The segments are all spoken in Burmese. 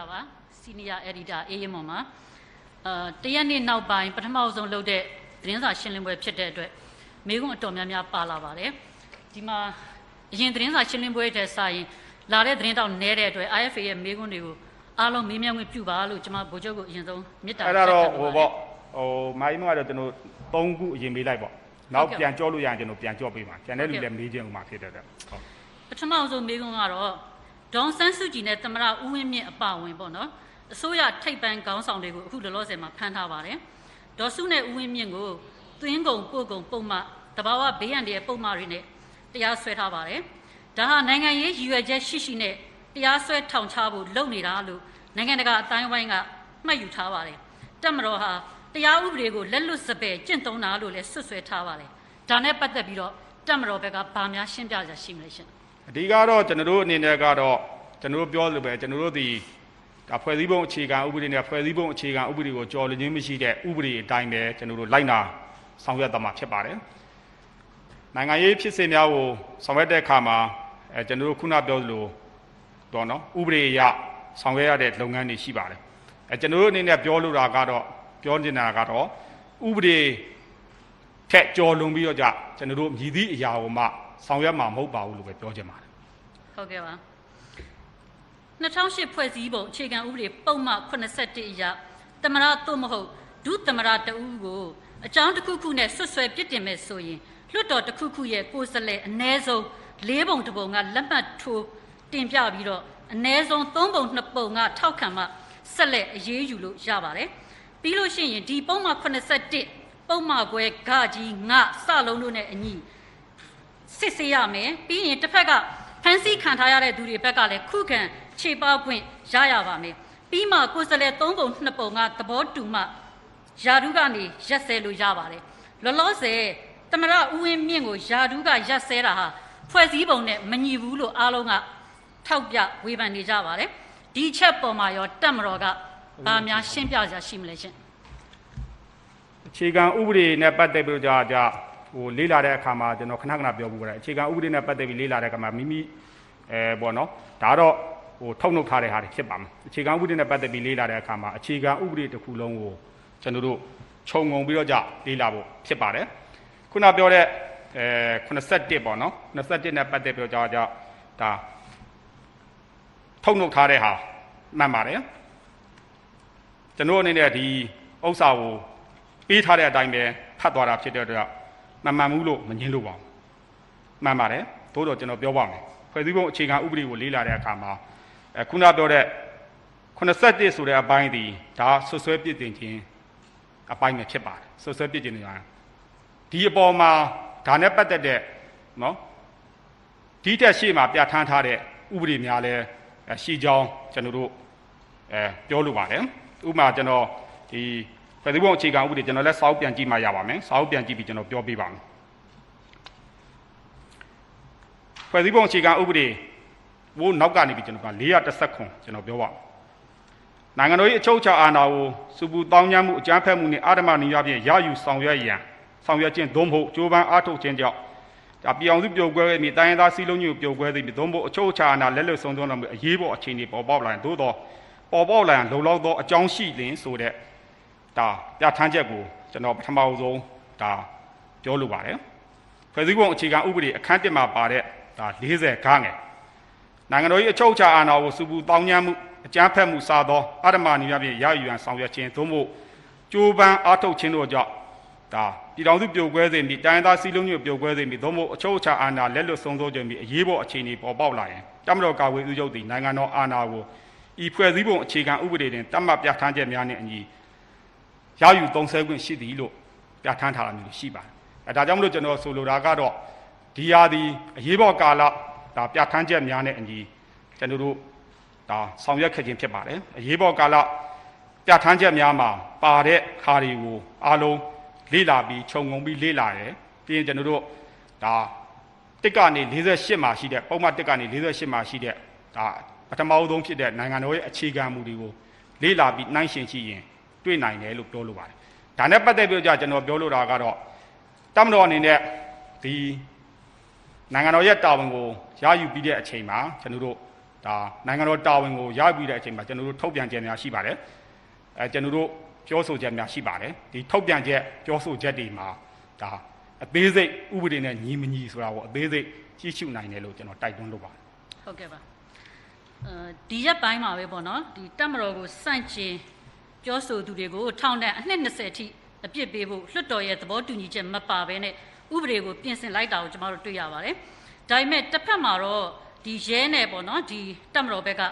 ပါစီနီယာအက်ဒီတာအေးရမွန်မှာတရက်နေ့နောက်ပိုင်းပထမဆုံးလုပ်တဲ့သတင်းစာရှင်းလင်းပွဲဖြစ်တဲ့အတွက်မိကုံအတော်များများပါလာပါတယ်ဒီမှာအရင်သတင်းစာရှင်းလင်းပွဲတဲ့စာရင်လာတဲ့သတင်းတောက်နဲတဲ့အတွက် IFA ရဲ့မိကုံတွေကိုအားလုံးမေးမြန်းခွင့်ပြုပါလို့ကျွန်မဗိုလ်ချုပ်ကိုအရင်ဆုံးမြစ်တာအဲ့ဒါတော့ဟိုပေါ့မိုင်းမကတော့ကျွန်တော်3ခုအရင်မေးလိုက်ပေါ့နောက်ပြန်ကြောလို့ရရင်ကျွန်တော်ပြန်ကြောပေးပါကျန်တဲ့လူလည်းမေးခြင်းဥမှာဖြစ်တဲ့အတွက်ဟုတ်ပထမဆုံးမိကုံကတော့ဒေါန်ဆန်းစုကြည်နဲ့သမ္မတဦးဝင်းမြင့်အပါဝင်ပေါ့နော်အစိုးရထိပ်ပန်းခေါင်းဆောင်တွေကိုအခုလောလောဆယ်မှာဖမ်းထားပါတယ်ဒေါ်စုနဲ့ဦးဝင်းမြင့်ကိုသွင်းကုန်ပို့ကုန်ပုံမှန်တဘာဝဘေးရန်တွေပုံမှန်တွေနဲ့တရားစွဲထားပါတယ်ဒါဟာနိုင်ငံရေးရည်ရွယ်ချက်ရှိရှိနဲ့တရားစွဲထောင်ချဖို့လုပ်နေတာလို့နိုင်ငံတကာအတိုင်းဝိုင်းကမှတ်ယူထားပါတယ်တပ်မတော်ဟာတရားဥပဒေကိုလက်လွတ်စပယ်ကျင့်သုံးတာလို့လည်းဆွဆွဲထားပါတယ်ဒါနဲ့ပတ်သက်ပြီးတော့တပ်မတော်ဘက်ကဗာများရှင်းပြကြရှိမလဲရှင်အဓိကတော့ကျွန်တော်တို့အနေနဲ့ကတော့ကျွန်တော်တို့ပြောလို့ပဲကျွန်တော်တို့ဒီဒါဖွဲ့စည်းပုံအခြေခံဥပဒေနဲ့ဖွဲ့စည်းပုံအခြေခံဥပဒေကိုကျော်လွန်ခြင်းမရှိတဲ့ဥပဒေအတိုင်းပဲကျွန်တော်တို့လိုက်နာဆောင်ရွက်သွားမှာဖြစ်ပါတယ်နိုင်ငံရေးဖြစ်စဉ်များကိုဆောင်ရွက်တဲ့အခါမှာကျွန်တော်တို့ခုနပြောသလိုတော့နော်ဥပဒေအရဆောင်ရွက်ရတဲ့လုပ်ငန်းတွေရှိပါတယ်ကျွန်တော်တို့အနေနဲ့ပြောလို့တာကတော့ပြောနေတာကတော့ဥပဒေထက်ကျော်လွန်ပြီးတော့ကျွန်တော်တို့မြည်သည့်အရာကိုမှဆောင်ရွက်မှာမဟုတ်ပါဘူးလို့ပဲပြောချင်ပါတယ်ဟုတ်ကဲ့ပါ2008ဖွဲ့စည်းပုံအခြေခံဥပဒေပုံမှန်81အရသမ္မတသို့မဟုတ်ဒုသမ္မတတဦးကိုအကြောင်းတစ်ခုခုနဲ့ဆွဆွဲပြစ်တင်မဲ့ဆိုရင်လွှတ်တော်တစ်ခုခုရဲ့ကိုယ်စားလှယ်အ ਨੇ ဆုံး၄ပုံတစ်ပုံကလက်မှတ်ထိုးတင်ပြပြီးတော့အ ਨੇ ဆုံး3ပုံ2ပုံကထောက်ခံမှဆက်လက်အရေးယူလို့ရပါတယ်ပြီးလို့ရှိရင်ဒီပုံမှန်81ပုံမှန်ခွဲဂကြီးငစလုံးတို့နဲ့အညီစစ်ဆေးရမယ်ပြီးရင်တစ်ဖက်ကဖန်ဆီးခံထားရတဲ့သူတွေဘက်ကလည်းခုခံခြေပေါက်ခွင့်ရပါမယ်ပြီးမှကိုယ်စားလှယ်3ပုံ2ပုံကသဘောတူမှယာဒူးကနေရက်စဲလို့ရပါတယ်လောလောဆယ်သမရဦးဝင်းမြင့်ကိုယာဒူးကရက်စဲတာဟာဖွဲ့စည်းပုံနဲ့မညီဘူးလို့အားလုံးကထောက်ပြဝေဖန်နေကြပါတယ်ဒီချက်ပေါ်မှာရောတပ်မတော်ကဗာများရှင်းပြကြရှိမလဲရှင်အခြေခံဥပဒေနဲ့ပတ်သက်ပြီးတော့ဟိုလေးလာတဲ့အခါမှာကျွန်တော်ခဏပြောမှုပါတယ်အခြေခံဥပဒေနဲ့ပတ်သက်ပြီးလေးလာတဲ့အခါမှာမိမိပေါ့နော်ဒါတော့ဟိုထုတ်နှုတ်ထားတဲ့ဟာတွေဖြစ်ပါမယ်အခြေခံဥပဒေနဲ့ပတ်သက်ပြီးလေးလာတဲ့အခါမှာအခြေခံဥပဒေတစ်ခုလုံးကိုကျွန်တော်တို့ခြုံငုံပြီးတော့လေးလာဖို့ဖြစ်ပါတယ်ခုနပြောတဲ့81ပေါ့နော်81နဲ့ပတ်သက်ပြီးတော့ဒါထုတ်နှုတ်ထားတဲ့ဟာမှန်ပါတယ်ကျွန်တော်အနေနဲ့ဒီဥစ္စာကိုပေးထားတဲ့အတိုင်းပဲဖတ်သွားတာဖြစ်တဲ့အတွက်မှန်ဘူးလို့မငြင်းလို့ပါဘူးမှန်ပါတယ်သို့တော့ကျွန်တော်ပြောပါမယ်ဖွဲ့စည်းပုံအခြေခံဥပဒေကိုလေးလာတဲ့အခါမှာခုနပြောတဲ့81ဆိုတဲ့အပိုင်းဒီဒါဆွဆွဲပြစ်တင်ခြင်းအပိုင်းပဲဖြစ်ပါတယ်ဆွဆွဲပြစ်တင်နေတာဒီအပေါ်မှာဒါနဲ့ပတ်သက်တဲ့နော်ဒီတက်ရှေ့မှာပြဋ္ဌာန်းထားတဲ့ဥပဒေများလည်းရှိကြောင်းကျွန်တော်တို့ပြောလိုပါတယ်ဥပမာကျွန်တော်ဒီဖွဲ့စည်းပုံအခြေခံဥပဒေကျွန်တော်လည်းစာအုပ်ပြန်ကြည့်မှရပါမယ်စာအုပ်ပြန်ကြည့်ပြီးကျွန်တော်ပြောပြပါမယ်ဖွဲ့စည်းပုံအခြေခံဥပဒေဘိုးနောက်ကနေပြီးကျွန်တော်က410ခွန်ကျွန်တော်ပြောပါမယ်နိုင်ငံတော်၏အချုပ်အခြာအာဏာကိုစူပူတောင်းကြမှုအကြမ်းဖက်မှုနှင့်အာဓမ္မနည်းဖြင့်ရယူဆောင်ရွက်ရန်ဆောင်ရွက်ခြင်းသို့မဟုတ်ကြိုးပမ်းအားထုတ်ခြင်းကြောင့်ဒါပြည်အောင်စုပြိုကွဲမိတိုင်းရင်းသားစည်းလုံးညွတ်ပြိုကွဲသည်သို့မဟုတ်အချုပ်အခြာအာဏာလက်လွတ်ဆုံးသွင်းတော်မူအရေးပေါ်အခြေအနေပေါ်ပေါက်လာရင်သို့သောပေါ်ပေါက်လာရင်လုံလောက်သောအကြောင်းရှိလင်ဆိုတဲ့ဒါပြဋ္ဌာန်းချက်ကိုကျွန်တော်ပထမဆုံးဒါပြောလိုပါတယ်ဖွဲ့စည်းပုံအခြေခံဥပဒေအခန်း1မှာပါတဲ့ဒါ40ခန်းငယ်နိုင်ငံတော်၏အချုပ်အခြာအာဏာကိုစူပူတောင်းကြမှုအကြမ်းဖက်မှုစားသောအာဓမ္မနည်းဖြင့်ရယူရန်ဆောင်ရွက်ခြင်းသို့မဟုတ်ကြိုးပမ်းအားထုတ်ခြင်းတို့ကြောင့်ဒါပြည်တော်စုပြိုကွဲစေမည်တိုင်းသားစည်းလုံးညွတ်ပြိုကွဲစေမည်သို့မဟုတ်အချုပ်အခြာအာဏာလက်လွတ်ဆုံးသောခြင်းမည်အရေးပေါ်အခြေအနေပေါ်ပေါက်လာရင်တပ်မတော်ကာကွယ်ရေးဦးချုပ်သည်နိုင်ငံတော်အာဏာကိုဤဖွဲ့စည်းပုံအခြေခံဥပဒေတွင်တတ်မှတ်ပြဋ္ဌာန်းချက်များနှင့်အညီရယူသုံးစွဲခွင့်ရှိသည်လို့ပြဋ္ဌာန်းထားတာမျိုးရှိပါတယ်ဒါကြောင့်မလို့ကျွန်တော်ဆိုလိုတာကတော့ဒီဟာဒီအရေးပေါ်ကာလဒါပြဋ္ဌာန်းချက်များနဲ့အညီကျွန်တော်တို့ဒါဆောင်ရွက်ခဲ့ခြင်းဖြစ်ပါတယ်အရေးပေါ်ကာလပြဋ္ဌာန်းချက်များမှာပါတဲ့ခါတွေကိုအားလုံးလေ့လာပြီးခြုံငုံပြီးလေ့လာတယ်ပြီးရင်ကျွန်တော်တို့ဒါတစ်ကနေ48မှာရှိတဲ့ပုံမှန်တစ်ကနေ48မှာရှိတဲ့ဒါပထမအဆုံးဖြစ်တဲ့နိုင်ငံတော်ရဲ့အခြေခံမူတွေကိုလေ့လာပြီးနှိုင်းယှဉ်ကြည့်ရင်တွေ့နိုင်တယ်လို့ပြောလိုပါတယ်ဒါနဲ့ပတ်သက်ပြီးတော့ကျွန်တော်ပြောလိုတာကတော့တပ်မတော်အနေနဲ့ဒီနိုင်ငံတော်ရဲ့တာဝန်ကိုရယူပြီးတဲ့အချိန်မှာကျွန်တော်တို့ နိုင်ငံတော်တာဝန်ကိုရပြီးတဲ့အချိန်မှာကျွန်တော်တို့ထုတ်ပြန်ချက်များရှိပါတယ်ကျွန်တော်တို့ပြောဆိုချက်များရှိပါတယ်ဒီထုတ်ပြန်ချက်ပြောဆိုချက်တွေမှာအသေးစိတ်ဥပဒေနဲ့ညီမညီဆိုတာကိုအသေးစိတ်ကြည့်ရှုနိုင်တယ်လို့ကျွန်တော်တိုက်တွန်းလုပ်ပါတယ်ဟုတ်ကဲ့ပါဒီရက်ပိုင်းမှာပဲပေါ့နော်ဒီတပ်မတော်ကိုစန့်ကျင်ပြောဆိုသူတွေကိုထောင်ဒဏ်အနှစ်20ထိအပြစ်ပေးဖို့လွှတ်တော်ရဲ့သဘောတူညီချက်မပါဘဲနဲ့ဥပဒေကိုပြင်ဆင်လိုက်တာကိုကျွန်တော်တို့တွေ့ရပါတယ်ဒါပေမဲ့တစ်ဖက်မှာတော့ဒီရဲနဲ့ပေါ့နော်ဒီတပ်မတော်ဘက်က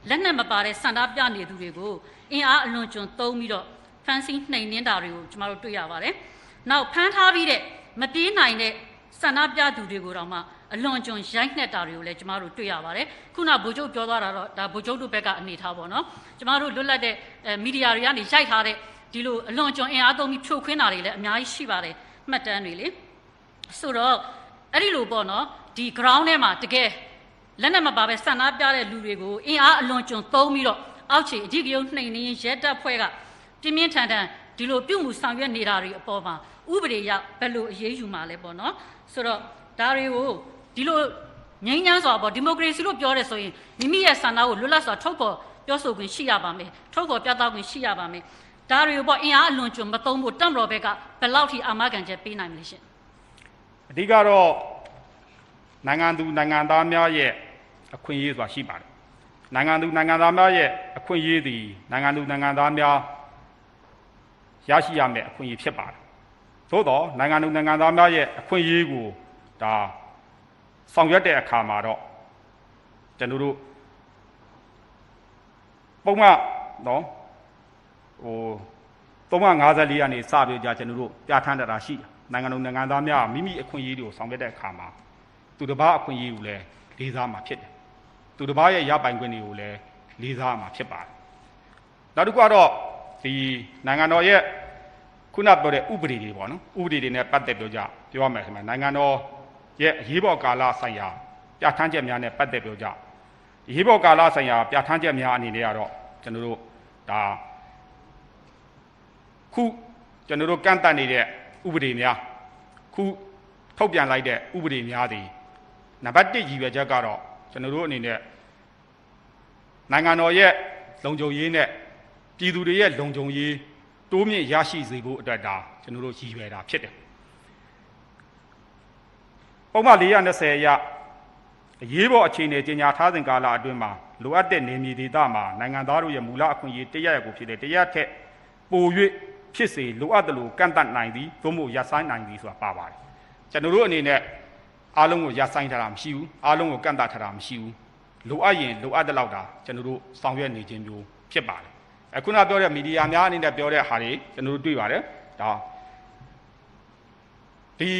လက်နက်မပါတဲ့စန္ဒပြနေသူတွေကိုအင်အားအလွန်ကျွံသုံးပြီးတော့ဖမ်းဆီးနှိမ်နင်းတာတွေကိုကျွန်တော်တို့တွေ့ရပါတယ်နောက်ဖမ်းထားပြီးတဲ့မပြေးနိုင်တဲ့စန္ဒပြသူတွေကိုတော့မှအလွန်ကျွံရိုက်နှက်တာတွေကိုလည်းကျွန်တော်တို့တွေ့ရပါတယ်ခုနဗိုလ်ချုပ်ပြောသွားတာတော့ဒါဗိုလ်ချုပ်တို့ဘက်ကအနေထားပေါ့နော်ကျွန်တော်တို့လွတ်လပ်တဲ့မီဒီယာတွေကနေရိုက်ထားတဲ့ဒီလိုအလွန်ကျွံအင်အားသုံးပြီးဖြိုခွင်းတာတွေလည်းအများကြီးရှိပါတယ်မှတ်တမ်းတွေလေဆိုတော့အဲ့ဒီလိုပေါ့နော်ဒီ ground ထဲမှာတကယ်လက်နက်မပါပဲစန္ဒပြတဲ့လူတွေကိုအင်အားအလွန်ကျွံသုံးပြီးတော့အောက်ခြေအဓိကရုဏ်းနှိမ်နင်းရဲတပ်ဖွဲ့ကပြင်းပြင်းထန်ထန်ဒီလိုပြုမှုဆောင်ရွက်နေတာတွေအပေါ်မှာဥပဒေရဘယ်လိုအရေးယူမှာလဲပေါ့နော်ဆိုတော့ဒါတွေကိုဒီလိုငြိမ်းချမ်းစွာပေါ့ဒီမိုကရေစီလို့ပြောရဲဆိုရင်မိမိရဲ့ဆန္ဒကိုလွတ်လပ်စွာထုတ်ဖော်ပြောဆိုခွင့်ရှိရပါမယ်ထုတ်ဖော်ပြသခွင့်ရှိရပါမယ်ဒါတွေကိုပေါ့အင်အားအလွန်ကျွံမသုံးဖို့တပ်မတော်ဘက်ကဘယ်လောက်ထိအာမခံချက်ပေးနိုင်မလဲရှင်အဓိကတော့နိုင်ငံသူနိုင်ငံသားများရဲ့အခွင့်အရေးဆိုတာရှိပါတယ်နိုင်ငံသူနိုင်ငံသားများရဲ့အခွင့်အရေးသည်နိုင်ငံသူနိုင်ငံသားများရရှိရမယ့်အခွင့်အရေးဖြစ်ပါတယ်သို့တော့နိုင်ငံသူနိုင်ငံသားများရဲ့အခွင့်အရေးကိုဆောင်ရွက်တဲ့အခါမှာတော့ကျွန်တော်တို့ပုံမှန်နော်354ကနေစပြီးကျွန်တော်တို့ပြဋ္ဌာန်းတာရှိတယ်နိုင်ငံတော်နိုင်ငံသားများမိမိအခွင့်အရေးတွေကိုဆောင်ရွက်တဲ့အခါမှာသူတစ်ပါးအခွင့်အရေးကိုလည်းလေးစားမှာဖြစ်တယ်သူတစ်ပါးရဲ့ရပိုင်ခွင့်တွေကိုလည်းလေးစားမှာဖြစ်ပါတယ်နောက်တစ်ခုကတော့ဒီနိုင်ငံတော်ရဲ့ခုနပြောတဲ့ဥပဒေတွေပေါ့နော်ဥပဒေတွေနဲ့ပတ်သက်ပြောရမယ်ဆိုမှနိုင်ငံတော်ရဲ့အရေးပေါ်ကာလဆိုင်ရာပြဋ္ဌာန်းချက်များနဲ့ပတ်သက်ပြောအရေးပေါ်ကာလဆိုင်ရာပြဋ္ဌာန်းချက်များအနေနဲ့ကတော့ကျွန်တော်တို့ခုကျွန်တော်တို့ကန့်သတ်နေတဲ့ဥပဒေများခုထုတ်ပြန်လိုက်တဲ့ဥပဒေများသည်နံပါတ်1ရည်ရွယ်ချက်ကတော့ကျွန်တော်တို့အနေနဲ့နိုင်ငံတော်ရဲ့လုံခြုံရေးနဲ့ပြည်သူတွေရဲ့လုံခြုံရေးတိုးမြင့်ရရှိစေဖို့အတွက်ကျွန်တော်တို့ရည်ရွယ်တာဖြစ်တယ်ပုံမှန်420အရအရေးပေါ်အခြေအနေကြီးညာထားစဉ်ကာလအတွင်းမှာလိုအပ်တဲ့နေမြေဒေသမှာနိုင်ငံသားတို့ရဲ့မူလအခွင့်အရေးတရားကိုဖြစ်တဲ့တရားထက်ပို၍ဖြစ်စေလိုအပ်တယ်လို့ကန့်သတ်နိုင်သည်သို့မဟုတ်ရပ်ဆိုင်းနိုင်သည်ဆိုတာပါပါတယ်ကျွန်တော်တို့အနေနဲ့အားလုံးကိုရပ်ဆိုင်းထားတာမရှိဘူးအားလုံးကိုကန့်သတ်ထားတာမရှိဘူးလိုအပ်ရင်လိုအပ်တဲ့လောက်ကျွန်တော်တို့ဆောင်ရွက်နေခြင်းမျိုးဖြစ်ပါတယ်အခုနပြောတဲ့မီဒီယာများအနေနဲ့ပြောတဲ့ဟာတွေကျွန်တော်တို့တွေ့ပါတယ်ဒီ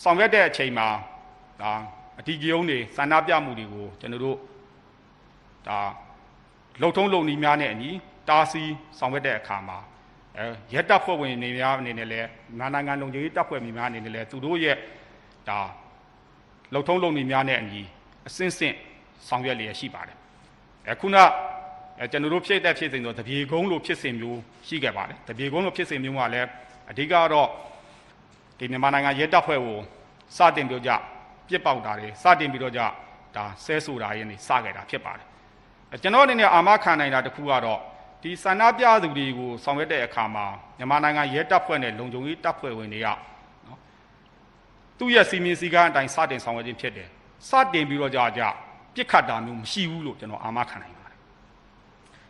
ဆောင်ရွက်တဲ့အချိန်မှာအဓိကရုဏ်းတွေစန္ဒပြမှုတွေကိုကျွန်တော်တို့လုံထုံးလုံနည်းများနဲ့အညီတားဆီးဆောင်ရွက်တဲ့အခါမှာရဲတပ်ဖွဲ့ဝင်တွေများအနေနဲ့လည်းနိုင်ငံလုံခြုံရေးတပ်ဖွဲ့များအနေနဲ့လည်းသူတို့ရဲ့လုံထုံးလုံနည်းများနဲ့အညီအစင်းစင့်ဆောင်ရွက်လျက်ရှိပါတယ်ခုနကျွန်တော်တို့ဖြစ်တဲ့ဖြစ်စဉ်ဆိုတပြေကုန်းလိုဖြစ်စဉ်မျိုးရှိခဲ့ပါတယ်တပြေကုန်းလိုဖြစ်စဉ်မျိုးကလည်းအဓိကတော့ဒီမြန်မာနိုင်ငံရဲတပ်ဖွဲ့ကိုစတင်ပြောပြစ်ပေါက်တာတွေစတင်ပြီးတော့ဆဲဆိုတာရင်းနေစခဲ့တာဖြစ်ပါတယ်ကျွန်တော်အနေနဲ့အာမခံနိုင်တာတစ်ခုကတော့ဒီဆန္ဒပြသူတွေကိုဆောင်ရွက်တဲ့အခါမှာမြန်မာနိုင်ငံရဲတပ်ဖွဲ့နဲ့လုံခြုံရေးတပ်ဖွဲ့ဝင်တွေကသူ့ရဲ့စီမင်းစည်းကမ်းအတိုင်းစတင်ဆောင်ရွက်ခြင်းဖြစ်တယ်စတင်ပြီးတော့ပြစ်ခတ်တာမျိုးမရှိဘူးလို့ကျွန်တော်အာမခံနိုင်ပါတယ်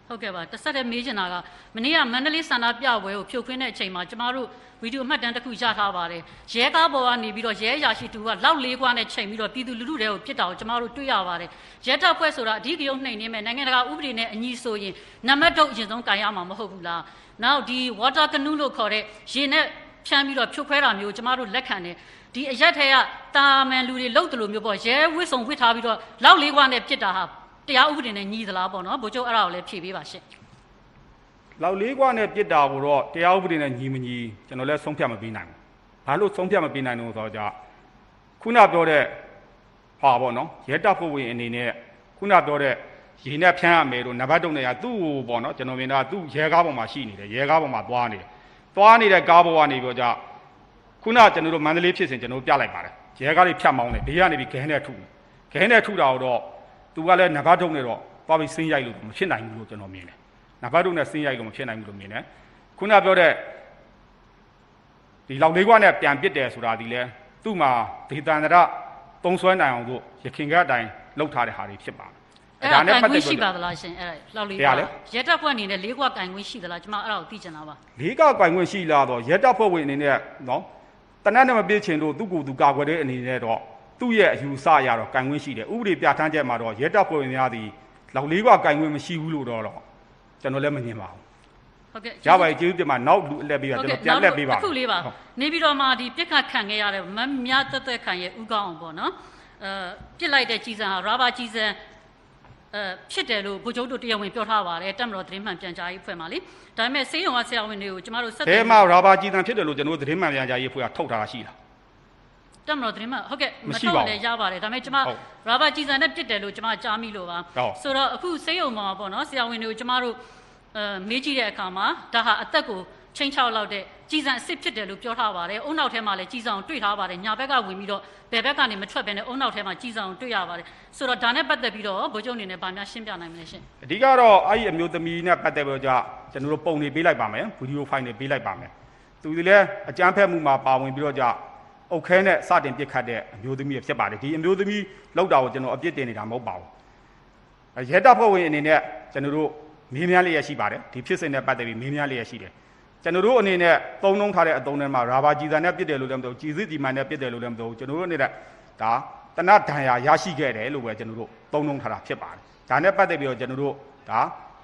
ဟုတ်ကဲ့ပါတစ်ဆက်တည်းမေးချင်တာကမနေ့ကမန္တလေးဆန္ဒပြပွဲကိုဖြိုခွင်းတဲ့အချိန်မှာကျမတို့ဗီဒီယိုမှတ်တမ်းတစ်ခုရထားပါတယ်ရဲကားပေါ်ကနေပြီးတော့ရဲအရာရှိတူကလောက်လေးခွားနဲ့ချိန်ပြီးတော့ပြည်သူလူထုတွေကိုပြစ်တာကိုကျမတို့တွေ့ရပါတယ်ရဲတပ်ဖွဲ့ဆိုတာအဓိကရုဏ်းနှိမ်နင်းမဲ့နိုင်ငံတကာဥပဒေနဲ့အညီဆိုရင်နံပါတ်အရင်ဆုံးကန်ရမှာမဟုတ်ဘူးလားနောက်ဒီ water canoe လို့ခေါ်တဲ့ရေနဲ့ဖြန်းပြီးတော့ဖြိုခွဲတာမျိုးကျမတို့လက်ခံတယ်ဒီအရက်ထဲကတာမန်လူတွေလှုပ်တယ်လို့မျိုးပေါ့ရဲဝစ်စုံဝစ်ထားပြီးတော့လောက်လေးခွားနဲ့ပြစ်တာဟာတရားဥပဒေနဲ့ညီသလားပေါ့နော်ဗိုလ်ချုပ်အဲ့ဒါကိုလည်းဖြေပေးပါရှင့်လောက်လေးကွာနဲ့ပြစ်တာကိုတော့တရားဥပဒေနဲ့ညီမညီကျွန်တော်လည်းဆုံးဖြတ်မပေးနိုင်ဘူး။ဘာလို့ဆုံးဖြတ်မပေးနိုင်လို့ဆိုတော့ခုနပြောတဲ့ပေါ့နော်ရဲတပ်ဖွဲ့ဝင်အနေနဲ့ခုနပြောတဲ့ရေနဲ့ဖြန်းရမယ်လို့နံပါတ်တုံးတွေကသူ့ကိုပေါ့နော်ကျွန်တော်မြင်တာသူ့ရဲကားပေါ်မှာရှိနေတယ်ရဲကားပေါ်မှာသွားနေတယ်သွားနေတဲ့ကားပေါ်ကနေပြောခုနကျွန်တော်တို့မန္တလေးဖြစ်စဉ်ကျွန်တော်ပြလိုက်ပါတယ်ရဲကားလေးဖြတ်မောင်းတယ်ဘေးကနေပြီးခဲနဲ့ထုတာတော့ သူကလည်းနဂါထုံနဲ့တော့သွားပြီးစင်းရိုက်လို့မဖြစ်နိုင်ဘူးလို့ကျွန်တော်မြင်တယ်နဂါထုံနဲ့စင်းရိုက်လို့မဖြစ်နိုင်ဘူးလို့မြင်တယ်ခုနပြောတဲ့ဒီလောက်လေးကွာနဲ့ပြန်ပစ်တယ်ဆိုတာဒီလဲသူ့မှာဒေသန္တရသုံးဆွဲနိုင်အောင်လို့ရခင်ကအတိုင်းလှုပ်ထားတဲ့ဟာတွေဖြစ်ပါတယ်ဒါနဲ့ပတ်သက်ရှိပါသလားရှင်အဲ့လောက်လေးရဲတပ်ဖွဲ့အနေနဲ့လေးကွာကင်ခွင့်ရှိသလားကျွန်မအဲ့ဒါကိုသိချင်တာပါလေးကွာကင်ခွင့်ရှိလားတော့ရဲတပ်ဖွဲ့ဝင်အနေနဲ့နော်တနက်နဲ့မပြည့်ချင်လို့သူ့ကိုယ်သူကာကွယ်တဲ့အနေနဲ့တော့သူ့ရဲ့အယူဆရတော့ကင်ခွင့်ရှိတယ်ဥပဒေပြဋ္ဌာန်းချက်မှာတော့ရဲတပ်ဖွဲ့ဝင်များသည်လောက်လေးကွာကင်ခွင့်မရှိဘူးလို့တော့ကျွန်တော်လည်းမမြင်ပါဘူးဟုတ်ကဲ့ရပါတယ်ကျေးဇူးတင်ပါနောက်လူအလက်ပေးပါကျွန်တော်ပြန်လက်ပေးပါအခုလေးပါနေပြီးတော့မှဒီပြစ်ခတ်ခံခဲ့ရတဲ့မများတက်တက်ခံရဲ့ဥကောင်းအောင်ပေါ့နော်ပြစ်လိုက်တဲ့ကြီးစံဟာရာဘာကြီးစံဖြစ်တယ်လို့ဗိုလ်ချုပ်တို့တရားဝင်ပြောထားပါတယ်တက်မတော်သတင်းမှန်ပြန်ကြားရေးအဖွဲ့မှာလေဒါပေမဲ့စေယုံကဆရာဝန်တွေကိုကျမတို့ဆက်တယ်မှာရာဘာကြီးစံဖြစ်တယ်လို့ကျွန်တော်သတင်းမှန်ပြန်ကြားရေးအဖွဲ့ကထုတ်ထားတာရှိလားတက်မတော်သတင်းမှန်ဟုတ်ကဲ့မထုတ်လည်းရပါတယ်ဒါပေမဲ့ကျမရာဘာကြီးစံနဲ့ပြစ်တယ်လို့ကျမကြားမိလို့ပါဆိုတော့အခုစေယုံမှာပေါ့နော်ဆရာဝန်တွေကိုကျမတို့မေးကြည့်တဲ့အခါမှာဒါဟာအသက်ကိုချိန်ချောက်လောက်တဲ့ကြီးစံအစ်စ်ဖြစ်တယ်လို့ပြောထားပါတယ်။အုံနောက်ထဲမှာလည်းကြီးစံတွေ့ထားပါတယ်။ညာဘက်ကဝင်ပြီးတော့ဘယ်ဘက်ကနေမထွက်ဘဲနဲ့အုံနောက်ထဲမှာကြီးစံတွေ့ရပါတယ်။ဆိုတော့ဒါနဲ့ပတ်သက်ပြီးတော့ဗိုလ်ချုပ်အနေနဲ့ဗာများရှင်းပြနိုင်မလဲရှင်။အဓိကတော့အဲ့ဒီအမျိုးသမီးနဲ့ပတ်သက်ပြီးတော့ကျွန်တော်တို့ပုံတွေပေးလိုက်ပါမယ်။ဗီဒီယိုဖိုင်တွေပေးလိုက်ပါမယ်။သူဒီလည်းအကြမ်းဖက်မှုမှာပါဝင်ပြီးတော့အုတ်ခဲနဲ့စတင်ပစ်ခတ်တဲ့အမျိုးသမီးဖြစ်ပါတယ်။ဒီအမျိုးသမီးလောက်တာကိုကျွန်တော်အပြစ်တင်နေတာမဟုတ်ပါဘူး။ရဲတပ်ဖွဲ့ဝင်အနေနဲ့ကျွန်တော်တို့မင်းများလေးရရှိပါတယ်ဒီဖြစ်စဉ်နဲ့ပတ်သက်ပြီးမင်းများလေးရရှိတယ်ကျွန်တော်တို့အနေနဲ့သုံးနှုံးထားတဲ့အတုံးထဲမှာရာဘာကြီးစံနဲ့ပြစ်တယ်လို့လည်းမပြောကြီးစစ်ဒီမိုင်းနဲ့ပြစ်တယ်လို့လည်းမပြောကျွန်တော်တို့အနေနဲ့ဒါတနတ်ဒဏ်ရာရရှိခဲ့တယ်လို့ပဲကျွန်တော်တို့သုံးနှုံးထားတာဖြစ်ပါတယ်ဒါနဲ့ပတ်သက်ပြီးတော့ကျွန်တော်တို့ဒါ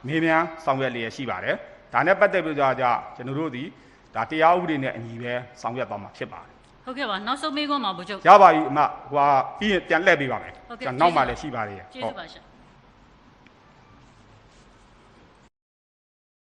မင်းများဆောင်ရွက်လျက်ရှိပါတယ်ဒါနဲ့ပတ်သက်ပြီးတော့ကျွန်တော်တို့ဒီဒါတရားဥပဒေနဲ့အညီပဲဆောင်ရွက်သွားမှာဖြစ်ပါတယ်ဟုတ်ကဲ့ပါနောက်ဆုံးမေးခွန်းမှာဗိုလ်ချုပ်ရပါပြီအမဟိုပြီးရင်ပြန်လှည့်ပေးပါမယ်ကျွန်တော်နောက်မှလည်းရှိပါသေးတယ်ကျေးဇူးပါရှင်